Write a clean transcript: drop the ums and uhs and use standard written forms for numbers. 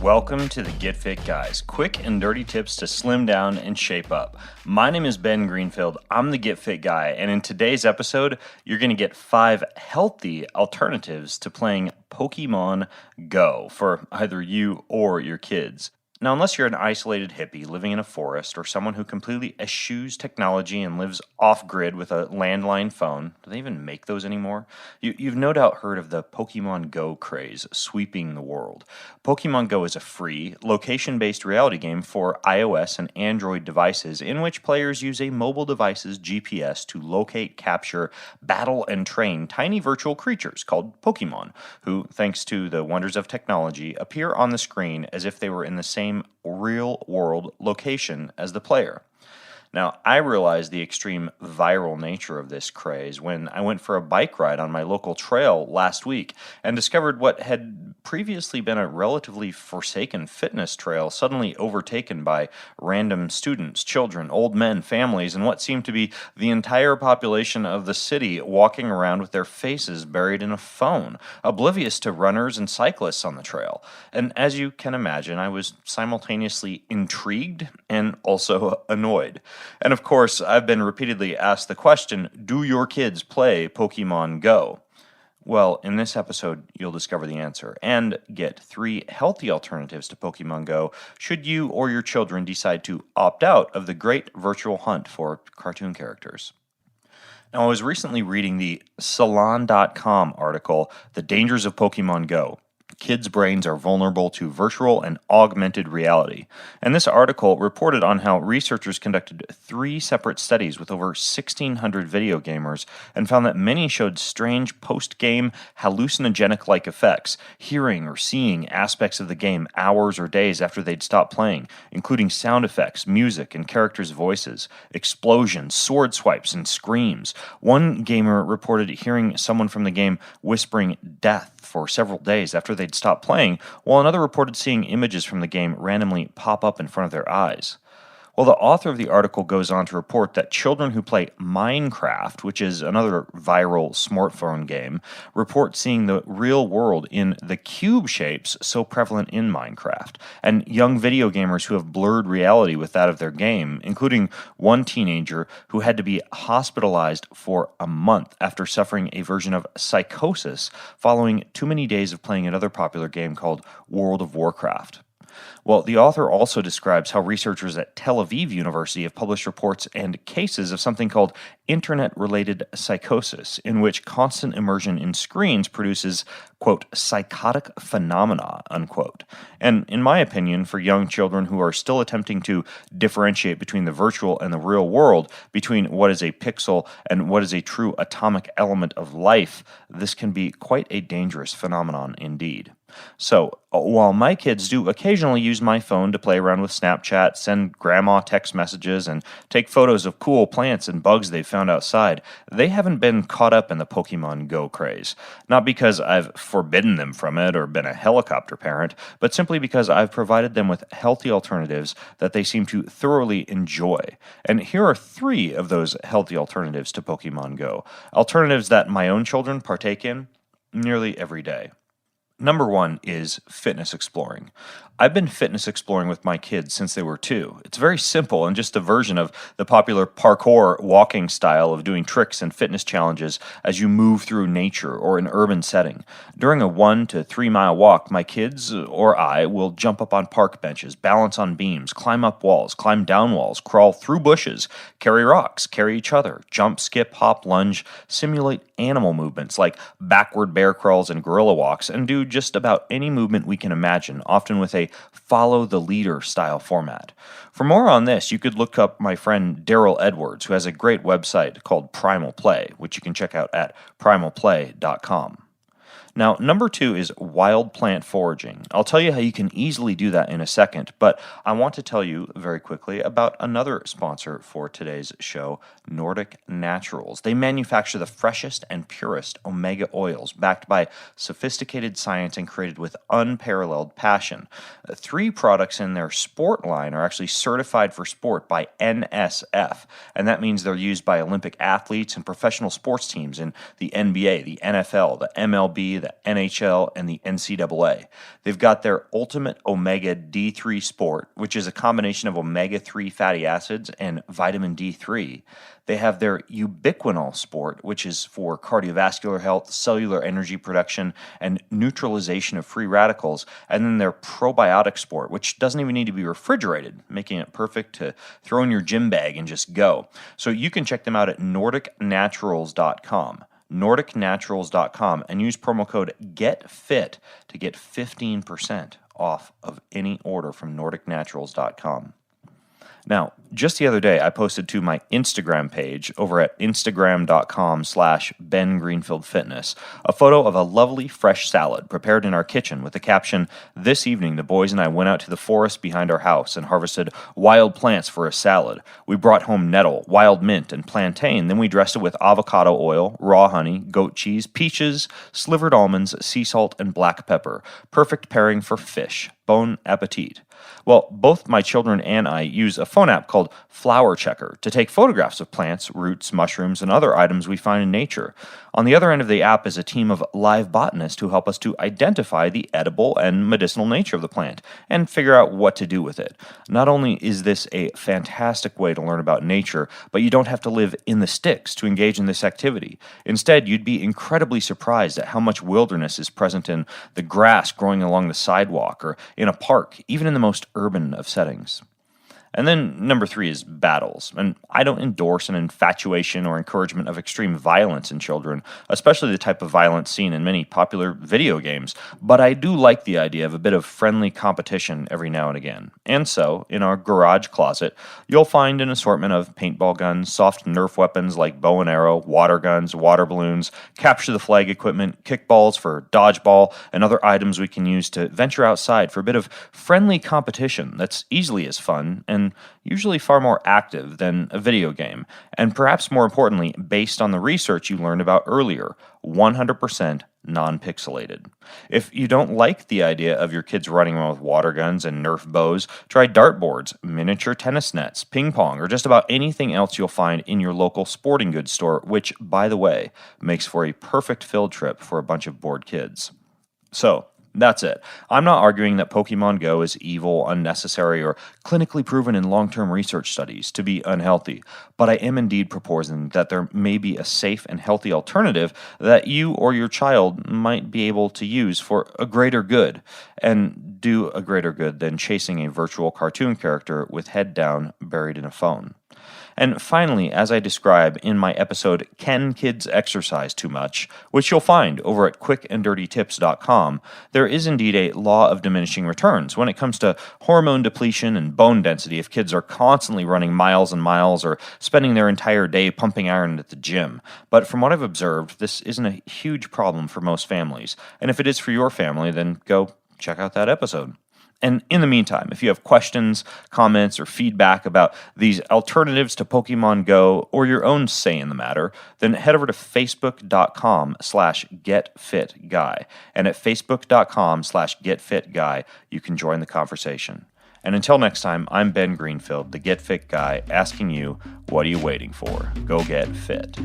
Welcome to the Get Fit Guys, quick and dirty tips to slim down and shape up. My name is Ben Greenfield, I'm the Get Fit Guy, and in today's episode, you're going to get 5 healthy alternatives to playing Pokémon Go for either you or your kids. Now, unless you're an isolated hippie living in a forest or someone who completely eschews technology and lives off-grid with a landline phone, do they even make those anymore? You've no doubt heard of the Pokemon Go craze sweeping the world. Pokemon Go is a free, location-based reality game for iOS and Android devices in which players use a mobile device's GPS to locate, capture, battle, and train tiny virtual creatures called Pokemon, who, thanks to the wonders of technology, appear on the screen as if they were in the same real-world location as the player. Now, I realized the extreme viral nature of this craze when I went for a bike ride on my local trail last week and discovered what had previously been a relatively forsaken fitness trail suddenly overtaken by random students, children, old men, families, and what seemed to be the entire population of the city walking around with their faces buried in a phone, oblivious to runners and cyclists on the trail. And as you can imagine, I was simultaneously intrigued and also annoyed. And of course, I've been repeatedly asked the question, do your kids play Pokemon Go? Well, in this episode, you'll discover the answer and get 3 healthy alternatives to Pokemon Go should you or your children decide to opt out of the great virtual hunt for cartoon characters. Now, I was recently reading the Salon.com article, The Dangers of Pokemon Go. Kids' brains are vulnerable to virtual and augmented reality. And this article reported on how researchers conducted 3 separate studies with over 1,600 video gamers and found that many showed strange post-game hallucinogenic-like effects, hearing or seeing aspects of the game hours or days after they'd stopped playing, including sound effects, music, and characters' voices, explosions, sword swipes, and screams. One gamer reported hearing someone from the game whispering death for several days after they'd stopped playing, while another reported seeing images from the game randomly pop up in front of their eyes. Well, the author of the article goes on to report that children who play Minecraft, which is another viral smartphone game, report seeing the real world in the cube shapes so prevalent in Minecraft, and young video gamers who have blurred reality with that of their game, including one teenager who had to be hospitalized for a month after suffering a version of psychosis following too many days of playing another popular game called World of Warcraft. Well, the author also describes how researchers at Tel Aviv University have published reports and cases of something called internet-related psychosis, in which constant immersion in screens produces, quote, psychotic phenomena, unquote. And in my opinion, for young children who are still attempting to differentiate between the virtual and the real world, between what is a pixel and what is a true atomic element of life, this can be quite a dangerous phenomenon indeed. So, while my kids do occasionally use my phone to play around with Snapchat, send grandma text messages, and take photos of cool plants and bugs they've found outside, they haven't been caught up in the Pokemon Go craze. Not because I've forbidden them from it or been a helicopter parent, but simply because I've provided them with healthy alternatives that they seem to thoroughly enjoy. And here are 3 of those healthy alternatives to Pokemon Go. Alternatives that my own children partake in nearly every day. Number 1 is fitness exploring. I've been fitness exploring with my kids since they were 2. It's very simple and just a version of the popular parkour walking style of doing tricks and fitness challenges as you move through nature or an urban setting. During a 1 to 3 mile walk, my kids or I will jump up on park benches, balance on beams, climb up walls, climb down walls, crawl through bushes, carry rocks, carry each other, jump, skip, hop, lunge, simulate animal movements like backward bear crawls and gorilla walks, and do just about any movement we can imagine, often with a follow the leader style format. For more on this, you could look up my friend Daryl Edwards, who has a great website called Primal Play, which you can check out at primalplay.com. Now, number 2 is wild plant foraging. I'll tell you how you can easily do that in a second, but I want to tell you very quickly about another sponsor for today's show, Nordic Naturals. They manufacture the freshest and purest omega oils, backed by sophisticated science and created with unparalleled passion. 3 products in their sport line are actually certified for sport by NSF, and that means they're used by Olympic athletes and professional sports teams in the NBA, the NFL, the MLB, the NHL and the NCAA. They've got their Ultimate Omega D3 Sport, which is a combination of omega-3 fatty acids and vitamin D3. They have their Ubiquinol Sport, which is for cardiovascular health, cellular energy production, and neutralization of free radicals. And then their Probiotic Sport, which doesn't even need to be refrigerated, making it perfect to throw in your gym bag and just go. So you can check them out at NordicNaturals.com. NordicNaturals.com and use promo code GETFIT to get 15% off of any order from NordicNaturals.com. Now, just the other day, I posted to my Instagram page over at Instagram.com/BenGreenfieldFitness a photo of a lovely fresh salad prepared in our kitchen with the caption, "This evening, the boys and I went out to the forest behind our house and harvested wild plants for a salad. We brought home nettle, wild mint, and plantain. Then we dressed it with avocado oil, raw honey, goat cheese, peaches, slivered almonds, sea salt, and black pepper. Perfect pairing for fish. Bon appetit." Well, both my children and I use a phone app called Flower Checker to take photographs of plants, roots, mushrooms, and other items we find in nature. On the other end of the app is a team of live botanists who help us to identify the edible and medicinal nature of the plant and figure out what to do with it. Not only is this a fantastic way to learn about nature, but you don't have to live in the sticks to engage in this activity. Instead, you'd be incredibly surprised at how much wilderness is present in the grass growing along the sidewalk or in a park, even in the most urban of settings. And then number 3 is battles. And I don't endorse an infatuation or encouragement of extreme violence in children, especially the type of violence seen in many popular video games. But I do like the idea of a bit of friendly competition every now and again. And so, in our garage closet, you'll find an assortment of paintball guns, soft Nerf weapons like bow and arrow, water guns, water balloons, capture the flag equipment, kickballs for dodgeball, and other items we can use to venture outside for a bit of friendly competition that's easily as fun and usually far more active than a video game, and perhaps more importantly, based on the research you learned about earlier, 100% non-pixelated. If you don't like the idea of your kids running around with water guns and Nerf bows, try dartboards, miniature tennis nets, ping pong, or just about anything else you'll find in your local sporting goods store, which, by the way, makes for a perfect field trip for a bunch of bored kids. So, that's it. I'm not arguing that Pokémon Go is evil, unnecessary, or clinically proven in long-term research studies to be unhealthy, but I am indeed proposing that there may be a safe and healthy alternative that you or your child might be able to use for a greater good, and do a greater good than chasing a virtual cartoon character with head down buried in a phone. And finally, as I describe in my episode, Can Kids Exercise Too Much?, which you'll find over at quickanddirtytips.com, there is indeed a law of diminishing returns when it comes to hormone depletion and bone density if kids are constantly running miles and miles or spending their entire day pumping iron at the gym. But from what I've observed, this isn't a huge problem for most families. And if it is for your family, then go check out that episode. And in the meantime, if you have questions, comments, or feedback about these alternatives to Pokemon Go or your own say in the matter, then head over to facebook.com/getfitguy. And at facebook.com/getfitguy, you can join the conversation. And until next time, I'm Ben Greenfield, the Get Fit Guy, asking you, what are you waiting for? Go get fit.